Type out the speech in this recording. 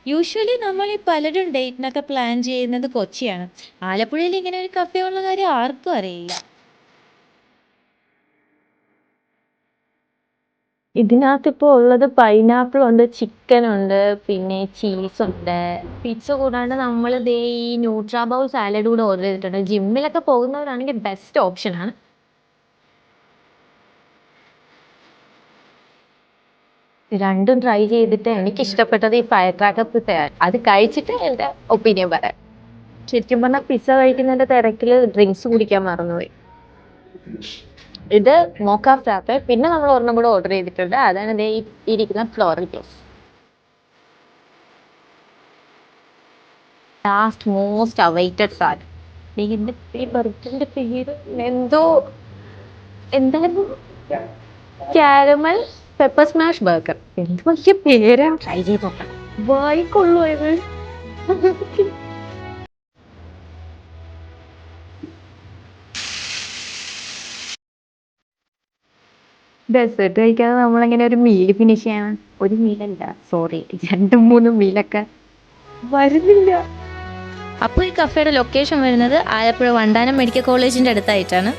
Usually നമ്മൾ ഈ പലരും ഡേറ്റിനൊക്കെ പ്ലാൻ ചെയ്യുന്നത് കൊച്ചിയാണ്. ആലപ്പുഴയിൽ ഇങ്ങനെ ഒരു കഫേ ഉള്ള കാര്യം ആർക്കും അറിയില്ല. ഇതിനകത്ത് ഇപ്പോൾ ഉള്ളത് പൈനാപ്പിൾ ഉണ്ട്, ചിക്കൻ ഉണ്ട്, പിന്നെ ചീസ് ഉണ്ട്. പിസ്സ കൂടാണ്ട് നമ്മൾ ദേ ഈ ന്യൂട്രാബൗൾ സാലഡ് കൂടെ ഓർഡർ ചെയ്തിട്ടുണ്ട്. ജിമ്മിലൊക്കെ പോകുന്നവരാണെങ്കിൽ ബെസ്റ്റ് ഓപ്ഷനാണ്. രണ്ടും ട്രൈ ചെയ്തിട്ട് എനിക്ക് ഇഷ്ടപ്പെട്ടത് ഈ ഫയർ ക്രാക്കർ പിസ്സയാണ്. അത് കഴിച്ചിട്ട് എൻ്റെ ഒപ്പീനിയൻ പറയാം. ശരിക്കും പറഞ്ഞാൽ പിസ്സ കഴിക്കുന്നതിൻ്റെ തിരക്കിൽ ഡ്രിങ്ക്സ് കുടിക്കാൻ മറന്നുപോയി. ഇത് മോക്ക ഫ്രാപ്പെ, പിന്നെ നമ്മൾ ഒരെണ്ണം കൂടെ ഓർഡർ ചെയ്തിട്ടുണ്ട്. അതാണ് ദേ ഈ ഇരിക്കുന്ന floral case. Last most awaited സാധനം. ഇതിന്റെ ഈ ബർഗറിന്റെ പേര് എന്തോ എന്തായിരുന്നു? Caramel pepper smash burger. എന്ത് വലിയ പേരാ. ട്രൈ ചെയ്ത് നോക്കണം. വായിക്കൊള്ളു ഇത്. ഡെസേർട്ട് കഴിക്കാതെ നമ്മളെങ്ങനെ ഒരു മീൽ ഫിനിഷ് ചെയ്യണം? ഒരു മീലല്ല, സോറി, 2-3 മീലൊക്കെ വരുന്നില്ല. അപ്പോൾ ഈ കഫേയുടെ ലൊക്കേഷൻ വരുന്നത് ആലപ്പുഴ വണ്ടാനം മെഡിക്കൽ കോളേജിന്റെ അടുത്തായിട്ടാണ്.